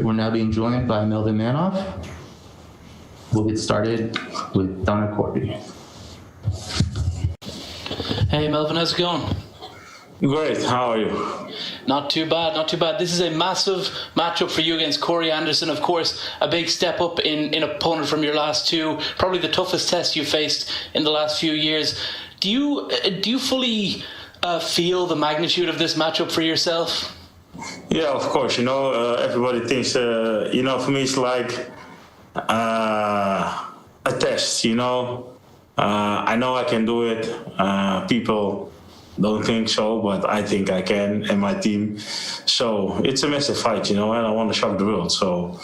we're now being joined by Melvin Manhoef. We'll get started with Donna Corby. Hey Melvin, how's it going? Great, how are you? Not too bad, not too bad. This is a massive matchup for you against Corey Anderson. Of course, a big step up in opponent from your last two. Probably the toughest test you faced in the last few years. Do you fully feel the magnitude of this matchup for yourself? Yeah, of course. Everybody thinks, for me it's like a test, I know I can do it. People don't think so, but I think I can, and my team. So it's a massive fight, and I want to shock the world. So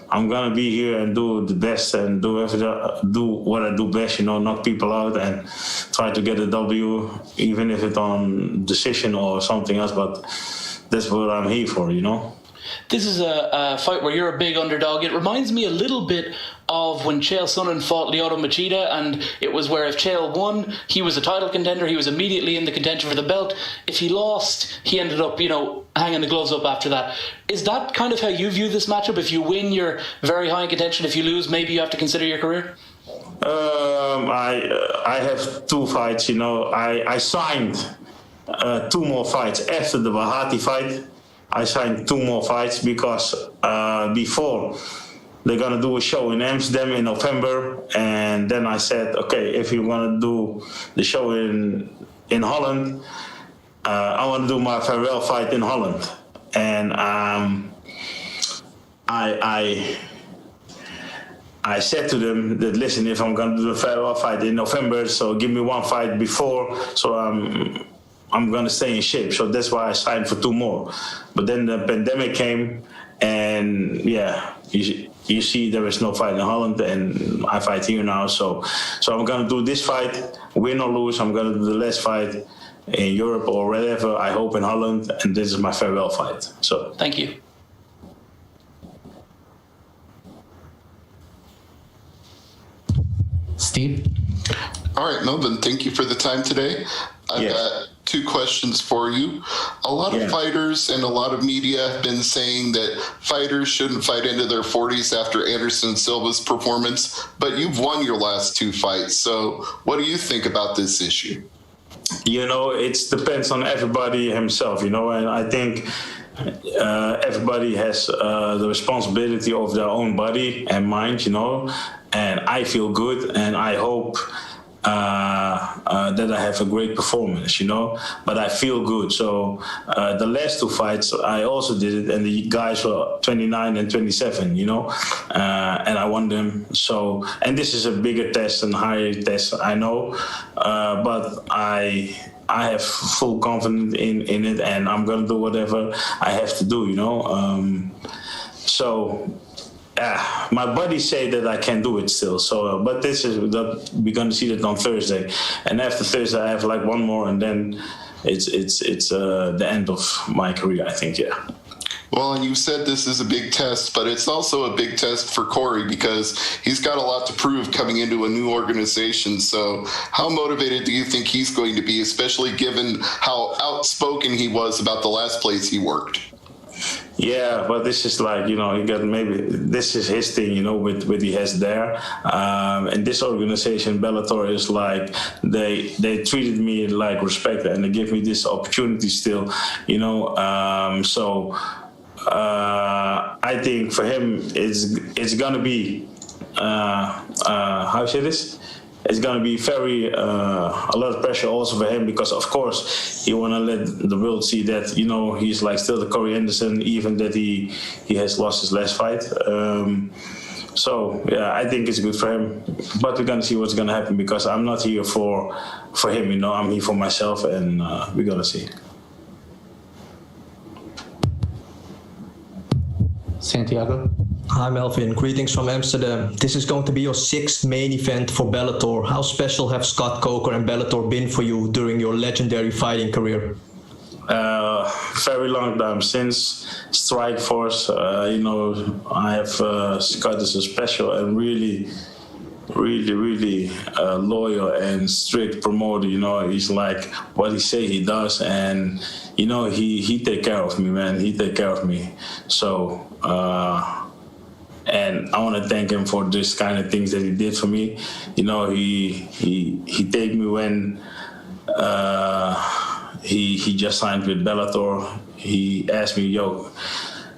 I'm gonna be here and do the best and do what I do best, knock people out and try to get a W, even if it's on decision or something else. But that's what I'm here for, This is a fight where you're a big underdog. It reminds me a little bit of when Chael Sonnen fought Lyoto Machida, and it was where if Chael won, he was a title contender. He was immediately in the contention for the belt. If he lost, he ended up, hanging the gloves up after that. Is that kind of how you view this matchup? If you win, you're very high in contention. If you lose, maybe you have to consider your career? I have two fights, I signed two more fights after the Bahati fight. I signed two more fights because before they're going to do a show in Amsterdam in November. And then I said, okay, if you want to do the show in Holland, I want to do my farewell fight in Holland. And I said to them that, listen, if I'm going to do the farewell fight in November, so give me one fight before, so I'm going to stay in shape. So that's why I signed for two more. But then the pandemic came, and you see there is no fight in Holland, and I fight here now. So I'm going to do this fight, win or lose. I'm going to do the last fight in Europe or wherever, I hope in Holland, and this is my farewell fight. So thank you. Steve? All right, Melvin, thank you for the time today. I've got two questions for you. A lot of fighters and a lot of media have been saying that fighters shouldn't fight into their 40s after Anderson Silva's performance, but you've won your last two fights. So what do you think about this issue? It depends on everybody himself, and I think everybody has the responsibility of their own body and mind, and I feel good, and I hope that I have a great performance, but I feel good. So the last two fights, I also did it, and the guys were 29 and 27, and I won them. So, and this is a bigger test and higher test, I know, but I have full confidence in it, and I'm going to do whatever I have to do, my body say that I can do it still. So, but we're going to see that on Thursday, and after Thursday I have like one more, and then it's the end of my career, I think. Yeah. Well, and you said this is a big test, but it's also a big test for Corey because he's got a lot to prove coming into a new organization. So how motivated do you think he's going to be, especially given how outspoken he was about the last place he worked? Yeah, but this is like, this is his thing, with what he has there. And this organization, Bellator, is like, they treated me like respect, and they give me this opportunity still, So I think for him, it's going to be, how say this? It's going to be very a lot of pressure also for him, because of course he want to let the world see that he's like still the Corey Anderson, even that he has lost his last fight. So I think it's good for him, but we're going to see what's going to happen, because I'm not here for him. I'm here for myself, and we're going to see. Santiago? Hi Melvin, greetings from Amsterdam. This is going to be your sixth main event for Bellator. How special have Scott Coker and Bellator been for you during your legendary fighting career? Very long time, since Strikeforce. I have Scott is a special and really really loyal and strict promoter. You know, he's like what he say he does, and you know he take care of me, man. He take care of me. So and I want to thank him for this kind of things that he did for me. You know, he take me when he just signed with Bellator. He asked me, "Yo,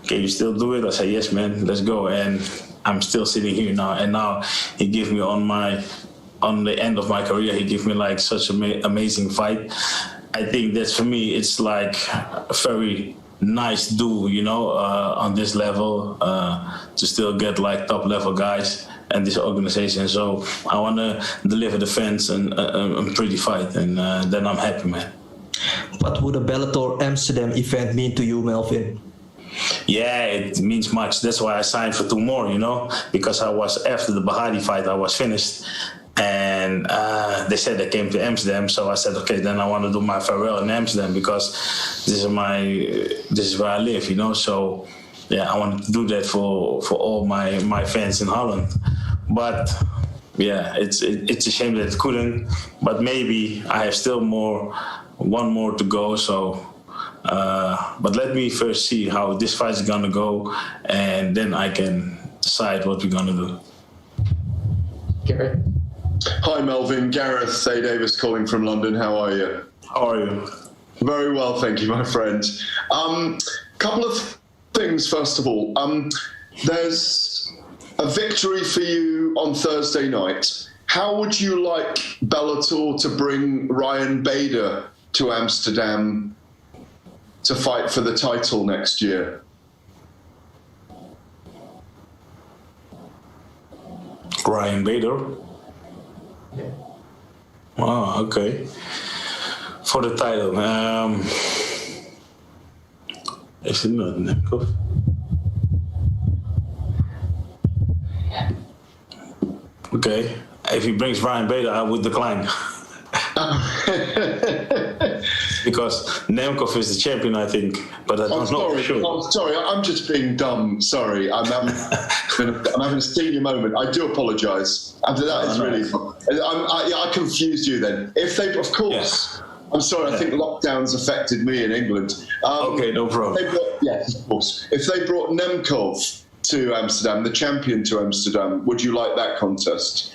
can you still do it?" I said, "Yes, man, let's go." And I'm still sitting here now. And now he gave me on the end of my career, he gave me like such an amazing fight. I think that's for me, it's like a very nice do, you know, on this level, to still get like top level guys and this organization. So I want to deliver the fans and a pretty fight, and then I'm happy, man. What would a Bellator Amsterdam event mean to you, Melvin? Yeah, it means much. That's why I signed for 2 more, you know, because I was, after the Bahadi fight, I was finished. And they said they came to Amsterdam, so I said, okay, then I want to do my farewell in Amsterdam, because this is where I live, you know. So yeah, I wanted to do that for all my fans in Holland. But yeah, it's a shame that it couldn't. But maybe I have still one more to go. So. But let me first see how this fight is gonna go, and then I can decide what we're gonna do. Gareth? Hi Melvin, Gareth A. Davis calling from London. How are you? How are you? Very well, thank you, my friend. Couple of things, first of all. There's a victory for you on Thursday night. How would you like Bellator to bring Ryan Bader to Amsterdam to fight for the title next year? Ryan Bader? Yeah. Oh, okay. For the title, is it not Nemkov? Okay, if he brings Ryan Bader, I would decline. Because Nemkov is the champion, I think, but I don't know for sure. I'm sorry, I'm just being dumb. Sorry, I'm having a senior moment. I do apologise. That is really. I confused you then. If they, of course. Yeah. I'm sorry. I think lockdowns affected me in England. Okay, no problem. Yes, of course. If they brought Nemkov to Amsterdam, the champion to Amsterdam, would you like that contest?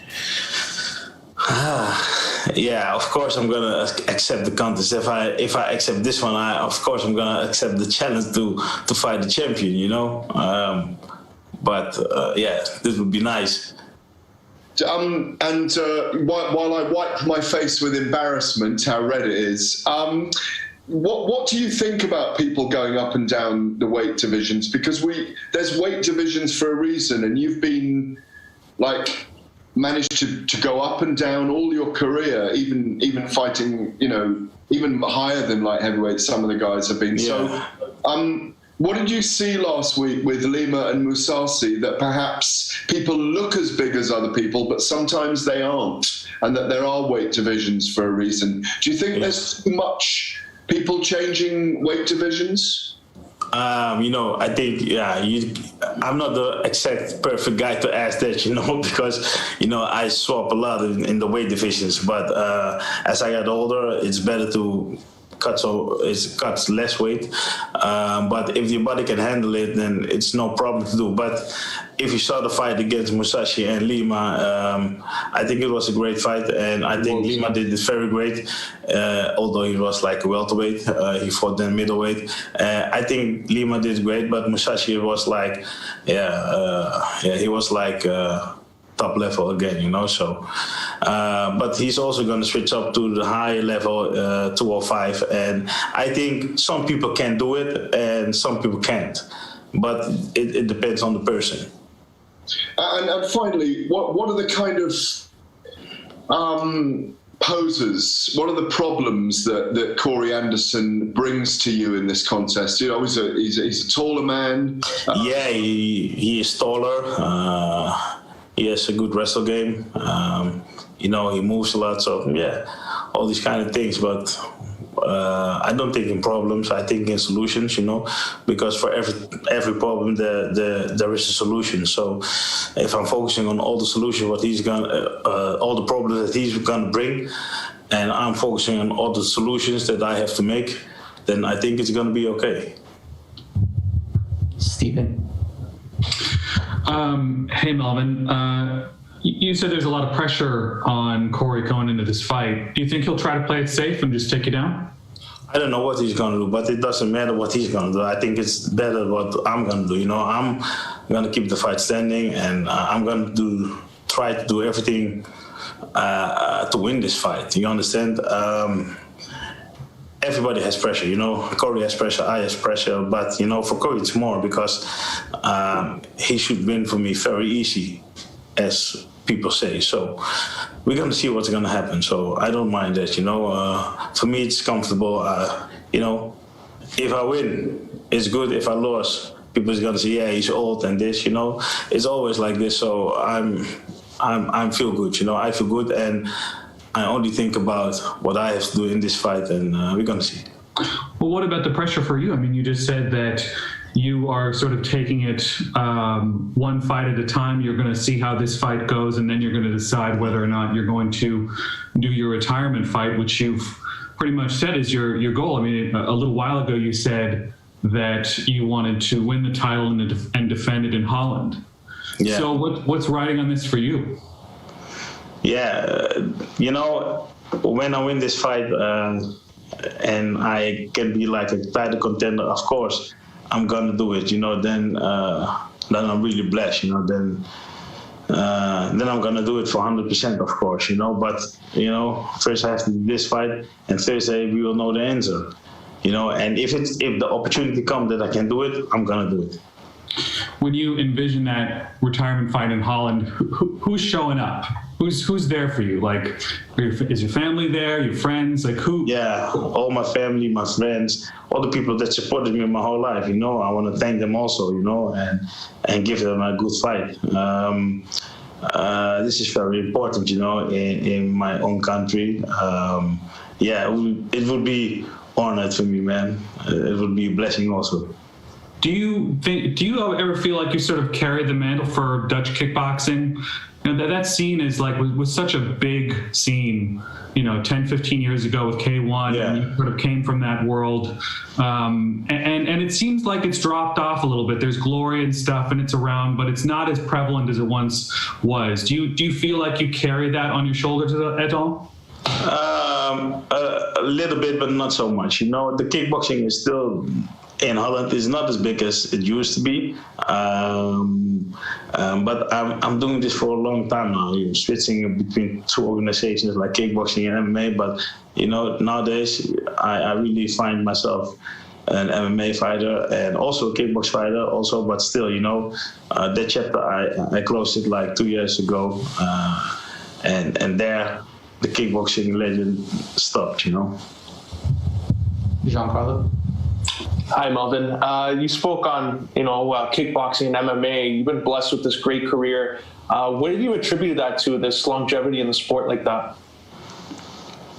Yeah, of course I'm gonna accept the contest. If I accept this one, of course I'm gonna accept the challenge to fight the champion. You know, but yeah, this would be nice. And while I wipe my face with embarrassment, how red it is. What do you think about people going up and down the weight divisions? Because there's weight divisions for a reason, and you've been managed to go up and down all your career, even fighting, you know, even higher than light heavyweight. Some of the guys have been. Yeah. So, what did you see last week with Lima and Mousasi, that perhaps people look as big as other people, but sometimes they aren't, and that there are weight divisions for a reason? Do you think there's too much people changing weight divisions? You know, I think, I'm not the exact perfect guy to ask that, you know, because, you know, I swap a lot in the weight divisions. But as I got older, it's better to cut less weight. But if your body can handle it, then it's no problem to do. But if you saw the fight against Mousasi and Lima, I think it was a great fight, and I think Lima did it very great. Although he was like a welterweight, he fought then middleweight. I think Lima did great, but Mousasi was like, he was like top level again, you know. So, but he's also going to switch up to the higher level, 205, and I think some people can do it and some people can't. But it depends on the person. And finally, what are the kind of poses? What are the problems that Corey Anderson brings to you in this contest? You know, he's a taller man. Yeah, he is taller. He has a good wrestle game. You know, he moves a lot. So yeah, all these kind of things. But I don't think in problems. I think in solutions. Because for every problem there is a solution. So if I'm focusing on all the solutions, all the problems that he's gonna bring, and I'm focusing on all the solutions that I have to make, then I think it's gonna be okay. Stephen. Hey, Melvin. You said there's a lot of pressure on Corey going into this fight. Do you think he'll try to play it safe and just take you down? I don't know what he's going to do, but it doesn't matter what he's going to do. I think it's better what I'm going to do. I'm going to keep the fight standing, and I'm going to try to do everything to win this fight. You understand? Everybody has pressure, Corey has pressure, I have pressure, but, for Corey it's more because he should win for me very easy, as people say. So we're going to see what's going to happen. So I don't mind that, For me, it's comfortable. If I win, it's good. If I lose, people are going to say, yeah, he's old and this, It's always like this. So I feel good, I feel good, and I only think about what I have to do in this fight, and we're going to see. Well, what about the pressure for you? I mean, you just said that you are sort of taking it one fight at a time. You're going to see how this fight goes, and then you're going to decide whether or not you're going to do your retirement fight, which you've pretty much said is your goal. I mean, a little while ago you said that you wanted to win the title and defend it in Holland. Yeah. So what's riding on this for you? Yeah, when I win this fight and I can be like a title contender, of course, I'm gonna do it. Then I'm really blessed. Then I'm gonna do it for 100%, of course. But first I have to do this fight, and Thursday we will know the answer. And if the opportunity comes that I can do it, I'm gonna do it. When you envision that retirement fight in Holland, who's showing up? Who's there for you? Like, is your family there? Your friends? Like who? Yeah, all my family, my friends, all the people that supported me my whole life. I want to thank them also. And give them a good fight. This is very important. In my own country. It would be honored for me, man. It would be a blessing also. Do you ever feel like you sort of carried the mantle for Dutch kickboxing? That scene is like was such a big scene, 10, 15 years ago with K1. Yeah. And you sort of came from that world. And it seems like it's dropped off a little bit. There's glory and stuff and it's around, but it's not as prevalent as it once was. Do you feel like you carry that on your shoulders at all? A little bit, but not so much. The kickboxing is still in Holland is not as big as it used to be, but I'm doing this for a long time now. Switching between two organizations like kickboxing and MMA. But nowadays I really find myself an MMA fighter and also a kickbox fighter. Also, but still, that chapter I closed it like 2 years ago, and there the kickboxing legend stopped. Giancarlo. Hi, Melvin. You spoke on, kickboxing and MMA. You've been blessed with this great career. What do you attribute that to, this longevity in the sport like that?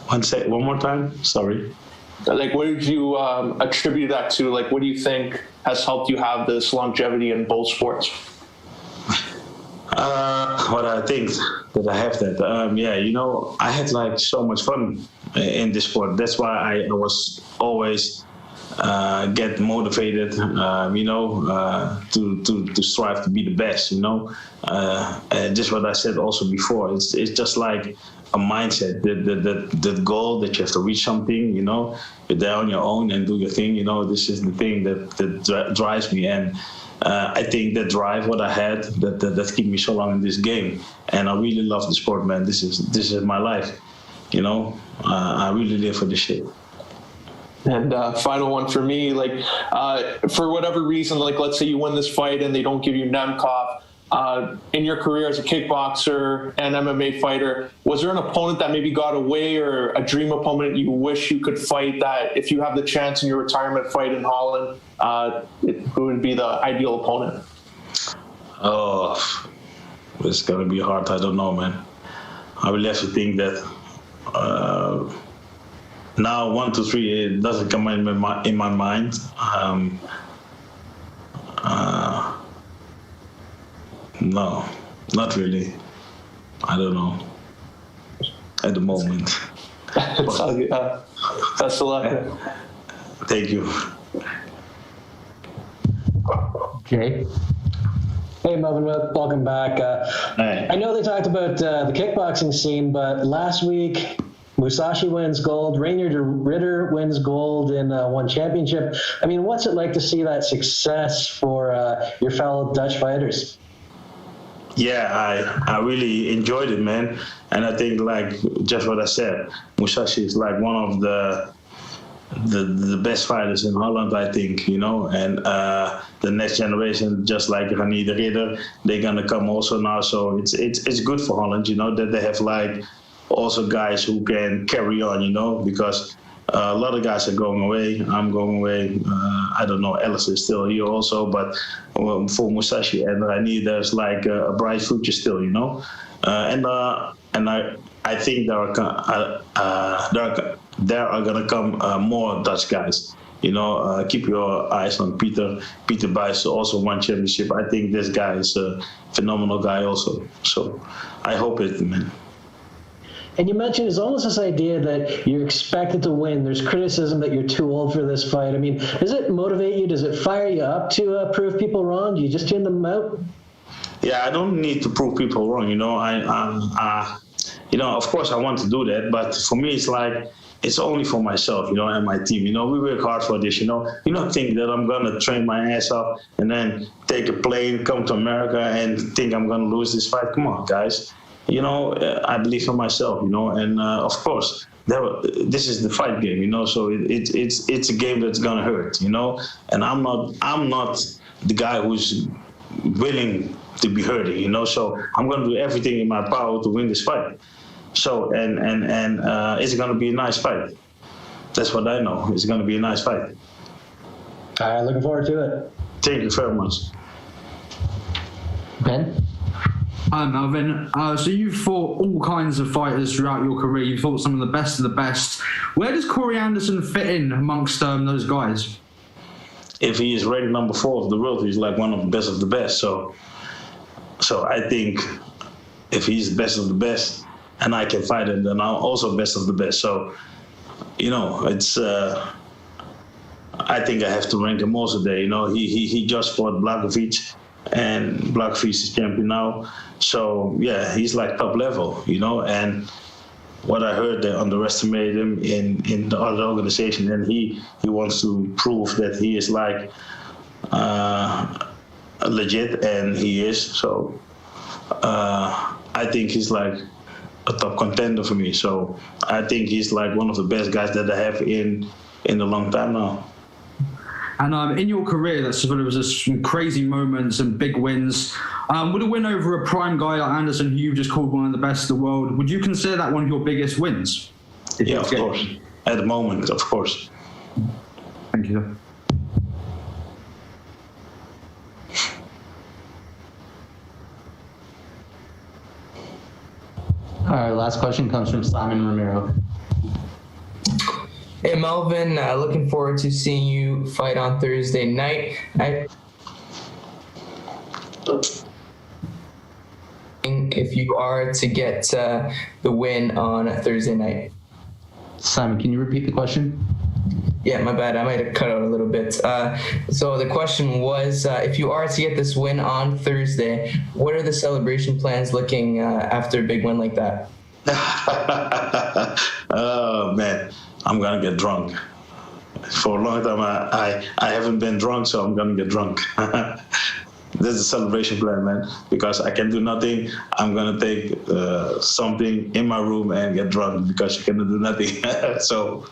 One more time? Sorry. Like, what did you attribute that to? Like, what do you think has helped you have this longevity in both sports? What I think that I have that. I had like so much fun in this sport. That's why I was always get motivated, to strive to be the best, and just what I said also before, it's just like a mindset, that goal that you have to reach something, you're there on your own and do your thing, this is the thing that drives me. And I think that drive what I had, that keep me so long in this game. And I really love the sport, man. This is my life, I really live for this shit. And final one for me, for whatever reason, let's say you win this fight and they don't give you Nemkov. In your career as a kickboxer and MMA fighter, was there an opponent that maybe got away, or a dream opponent you wish you could fight, that if you have the chance in your retirement fight in Holland, who would be the ideal opponent? Oh, it's going to be hard. I don't know, man. I will have to think that. now 1, 2, 3, it doesn't come in my mind. No, not really. I don't know at the moment. It's all good. Best of luck. Thank you. Jay? Hey, Melvin, welcome back. Hey. I know they talked about the kickboxing scene, but last week, Musashi wins gold, Rainier Ritter wins gold in one championship. I mean, what's it like to see that success for your fellow Dutch fighters? Yeah, I really enjoyed it, man. And I think, like, just what I said, Musashi is like one of the best fighters in Holland, I think, you know. And the next generation, just like Rani de Ridder, they're gonna come also now. So it's good for Holland, you know, that they have like also guys who can carry on, you know, because a lot of guys are going away. I'm going away. I don't know, Ellis is still here also, but for Musashi and Rani, there's like a bright future still, you know. And I think there are gonna come more Dutch guys. You know, keep your eyes on Peter. Peter Buys also won championship. I think this guy is a phenomenal guy also. So I hope it, man. And you mentioned it's almost this idea that you're expected to win. There's criticism that you're too old for this fight. I mean, does it motivate you? Does it fire you up to prove people wrong? Do you just tune them out? Yeah, I don't need to prove people wrong. You know, you know, of course I want to do that, but for me it's like it's only for myself, you know, and my team. You know, we work hard for this. You know, you don't think that I'm gonna train my ass off and then take a plane, come to America, and think I'm gonna lose this fight. Come on, guys. You know, I believe in myself, you know, and of course, this is the fight game, you know, so it's a game that's gonna hurt, you know, and I'm not the guy who's willing to be hurting, you know, so I'm gonna do everything in my power to win this fight. So and it's gonna be a nice fight. That's what I know. It's gonna be a nice fight. All right, looking forward to it. Thank you very much. Ben? Hi, Melvin. So you've fought all kinds of fighters throughout your career. You've fought some of the best. Where does Corey Anderson fit in amongst those guys? If he is ranked number 4 of the world, he's like one of the best. So I think if he's the best of the best and I can fight him, then I'm also best of the best. So, you know, it's I think I have to rank him also there. You know, he just fought Blachowicz, and Blachowicz is champion now. So yeah, he's like top level, you know. And what I heard, they underestimate him in the other organization, and he wants to prove that he is like legit, and he is. So I think he's like a top contender for me. So I think he's like one of the best guys that I have in a long time now. And in your career, there was some crazy moments and big wins. Would a win over a prime guy like Anderson, who you've just called one of the best in the world, would you consider that one of your biggest wins? Yeah, of course. At the moment, of course. Thank you. All right, last question comes from Simon Romero. Hey, Melvin, looking forward to seeing you fight on Thursday night. If you are to get the win on Thursday night. Simon, can you repeat the question? Yeah, my bad. I might have cut out a little bit. So the question was, if you are to get this win on Thursday, what are the celebration plans looking after a big win like that? Oh, man. I'm going to get drunk. For a long time, I haven't been drunk, so I'm going to get drunk. That's a celebration plan, man, because I can do nothing. I'm going to take something in my room and get drunk because you cannot do nothing. So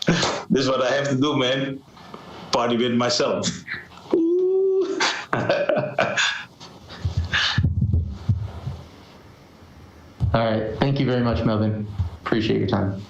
this is what I have to do, man. Party with myself. All right. Thank you very much, Melvin. Appreciate your time.